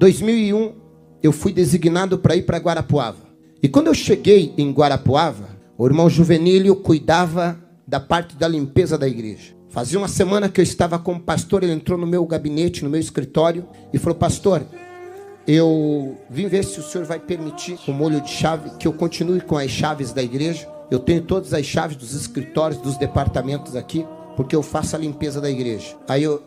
2001, eu fui designado para ir para Guarapuava. E quando eu cheguei em Guarapuava, o irmão Juvenílio cuidava da parte da limpeza da igreja. Fazia uma semana que eu estava como pastor, ele entrou no meu gabinete, no meu escritório, e falou: pastor, eu vim ver se o senhor vai permitir, com molho de chave, que eu continue com as chaves da igreja. Eu tenho todas as chaves dos escritórios, dos departamentos aqui, porque eu faço a limpeza da igreja. Aí eu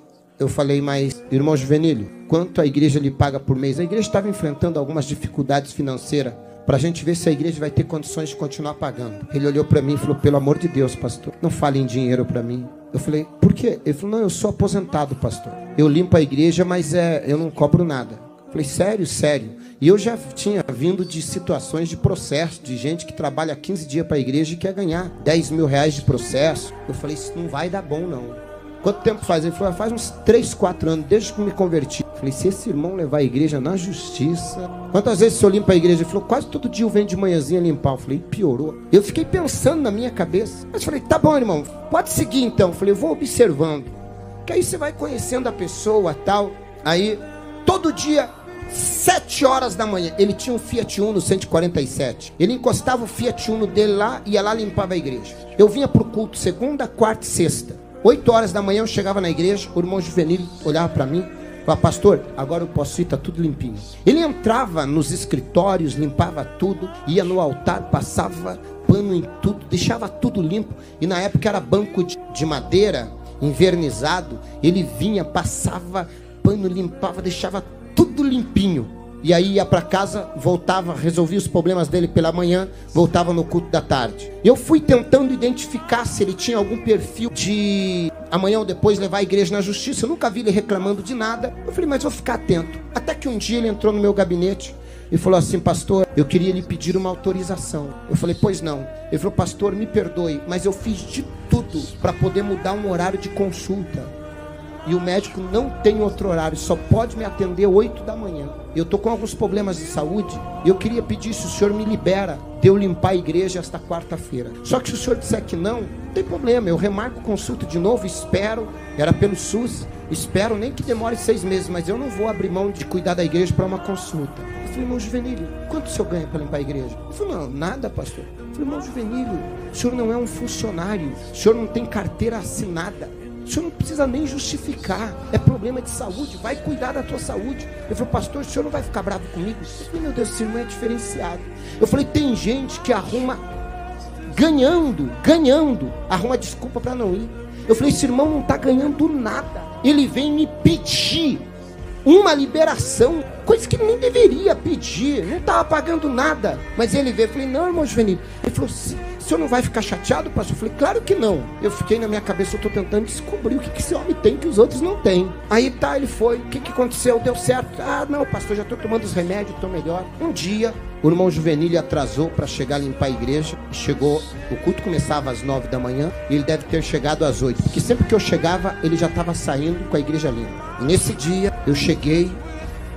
falei: mas, irmão Juvenílio, quanto a igreja lhe paga por mês? A igreja estava enfrentando algumas dificuldades financeiras, para a gente ver se a igreja vai ter condições de continuar pagando. Ele olhou para mim e falou: pelo amor de Deus, pastor, não fale em dinheiro para mim. Eu falei: por quê? Ele falou: não, eu sou aposentado, pastor. Eu limpo a igreja, mas eu não cobro nada. Eu falei: sério? Sério. E eu já tinha vindo de situações de processo, de gente que trabalha 15 dias para a igreja e quer ganhar 10 mil reais de processo. Eu falei: isso não vai dar bom, não. Quanto tempo faz? Ele falou: faz uns 3, 4 anos, desde que me converti. Eu falei: se esse irmão levar a igreja na justiça... Quantas vezes o senhor limpa a igreja? Ele falou: quase todo dia eu venho de manhãzinha limpar. Eu falei: piorou. Eu fiquei pensando na minha cabeça. Mas eu falei: tá bom, irmão, pode seguir então. Eu falei: eu vou observando. Que aí você vai conhecendo a pessoa e tal. Aí, todo dia, 7 horas da manhã, ele tinha um Fiat Uno 147. Ele encostava o Fiat Uno dele lá e ia lá limpava a igreja. Eu vinha pro culto segunda, quarta e sexta. 8 horas da manhã eu chegava na igreja, o irmão Juvenílio olhava para mim, falava: pastor, agora eu posso ir, tá tudo limpinho. Ele entrava nos escritórios, limpava tudo, ia no altar, passava pano em tudo, deixava tudo limpo. E na época era banco de madeira, envernizado. Ele vinha, passava pano, limpava, deixava tudo limpinho. E aí ia para casa, voltava, resolvia os problemas dele pela manhã, voltava no culto da tarde. Eu fui tentando identificar se ele tinha algum perfil de amanhã ou depois levar a igreja na justiça. Eu nunca vi ele reclamando de nada. Eu falei: mas vou ficar atento. Até que um dia ele entrou no meu gabinete e falou assim: pastor, eu queria lhe pedir uma autorização. Eu falei: pois não. Ele falou: pastor, me perdoe, mas eu fiz de tudo para poder mudar um horário de consulta. E o médico não tem outro horário, só pode me atender 8 da manhã. Eu estou com alguns problemas de saúde e eu queria pedir se o senhor me libera de eu limpar a igreja esta quarta-feira. Só que se o senhor disser que não tem problema, eu remarco consulta de novo, espero, era pelo SUS, espero nem que demore 6 meses, mas eu não vou abrir mão de cuidar da igreja para uma consulta. Eu falei: irmão Juvenílio, quanto o senhor ganha para limpar a igreja? Ele falou: não, nada, pastor. Eu falei: irmão Juvenílio, o senhor não é um funcionário, o senhor não tem carteira assinada. O senhor não precisa nem justificar. É problema de saúde, vai cuidar da tua saúde. Ele falou: pastor, o senhor não vai ficar bravo comigo? Eu falei: meu Deus, esse irmão é diferenciado. Eu falei: tem gente que arruma ganhando, arruma desculpa para não ir. Eu falei: esse irmão não está ganhando nada. Ele vem me pedir uma liberação, coisa que ele nem deveria pedir, não estava pagando nada. Mas ele veio, eu falei: não, irmão Juvenílio. Ele falou: o senhor não vai ficar chateado, pastor? Eu falei: claro que não. Eu fiquei na minha cabeça, eu estou tentando descobrir o que esse homem tem que os outros não têm. Aí tá, ele foi, o que aconteceu? Deu certo? Ah, não, pastor, já estou tomando os remédios, estou melhor. Um dia, o irmão Juvenílio atrasou para chegar a limpar a igreja. Chegou, o culto começava às 9 da manhã e ele deve ter chegado às 8, porque sempre que eu chegava, ele já estava saindo com a igreja limpa. E nesse dia, eu cheguei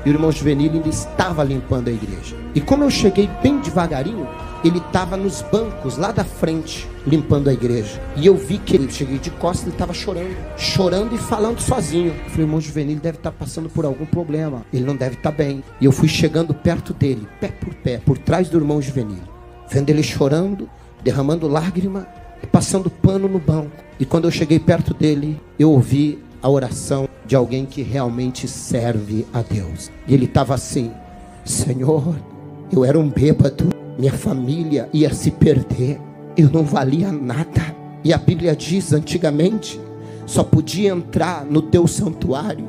e o irmão Juvenílio ainda estava limpando a igreja. E como eu cheguei bem devagarinho, ele estava nos bancos lá da frente limpando a igreja. E eu vi que ele, cheguei de costas, ele estava chorando e falando sozinho. Eu falei: irmão Juvenílio deve estar passando por algum problema, ele não deve estar bem. E eu fui chegando perto dele, pé, por trás do irmão Juvenílio, vendo ele chorando, derramando lágrima e passando pano no banco. E quando eu cheguei perto dele, eu ouvi a oração de alguém que realmente serve a Deus. E ele estava assim: Senhor, eu era um bêbado, minha família ia se perder, eu não valia nada. E a Bíblia diz, antigamente, só podia entrar no teu santuário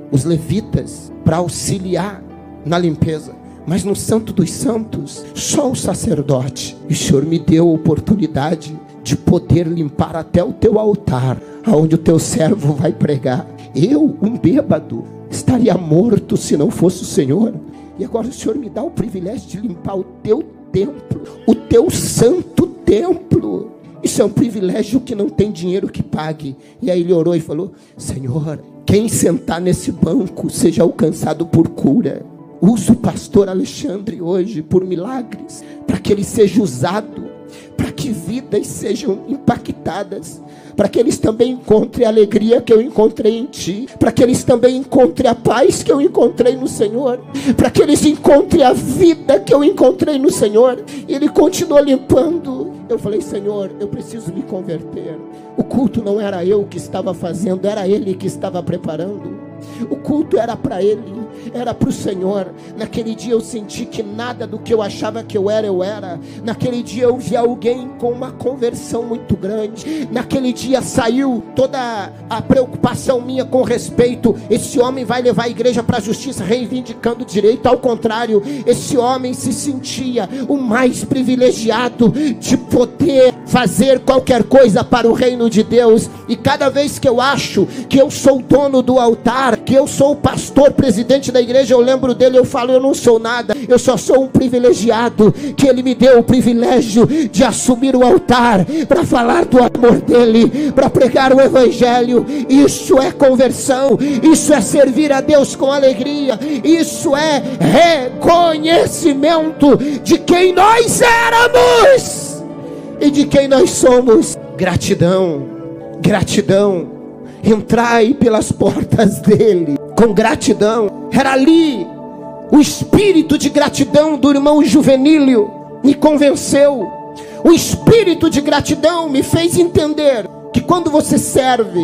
os levitas para auxiliar na limpeza, mas no Santo dos Santos, só o sacerdote. E o Senhor me deu a oportunidade de poder limpar até o teu altar, aonde o teu servo vai pregar. Eu, um bêbado, estaria morto se não fosse o Senhor. E agora o Senhor me dá o privilégio de limpar o teu templo, o teu santo templo. Isso é um privilégio que não tem dinheiro que pague. E aí ele orou e falou: Senhor, quem sentar nesse banco seja alcançado por cura. Usa o pastor Alexandre hoje por milagres, para que ele seja usado, para que vidas vidas sejam impactadas, para que eles também encontrem a alegria que eu encontrei em Ti, para que eles também encontrem a paz que eu encontrei no Senhor, para que eles encontrem a vida que eu encontrei no Senhor. E Ele continua limpando. Eu falei: Senhor, eu preciso me converter. O culto não era eu que estava fazendo, era Ele que estava preparando. O culto era para Ele, era para o Senhor. Naquele dia eu senti que nada do que eu achava que eu era. Naquele dia eu vi alguém com uma conversão muito grande. Naquele dia saiu toda a preocupação minha com respeito: esse homem vai levar a igreja para a justiça reivindicando direito. Ao contrário, esse homem se sentia o mais privilegiado de poder fazer qualquer coisa para o reino de Deus. E cada vez que eu acho que eu sou o dono do altar, que eu sou o pastor, presidente da igreja, eu lembro dele, eu falo: eu não sou nada, eu só sou um privilegiado, que ele me deu o privilégio de assumir o altar, para falar do amor dele, para pregar o evangelho. Isso é conversão, isso é servir a Deus com alegria, isso é reconhecimento de quem nós éramos e de quem nós somos. Gratidão, gratidão. Entrai pelas portas dele com gratidão. Era ali o espírito de gratidão do irmão Juvenílio me convenceu. O espírito de gratidão me fez entender que quando você serve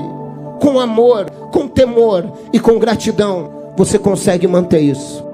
com amor, com temor e com gratidão, você consegue manter isso.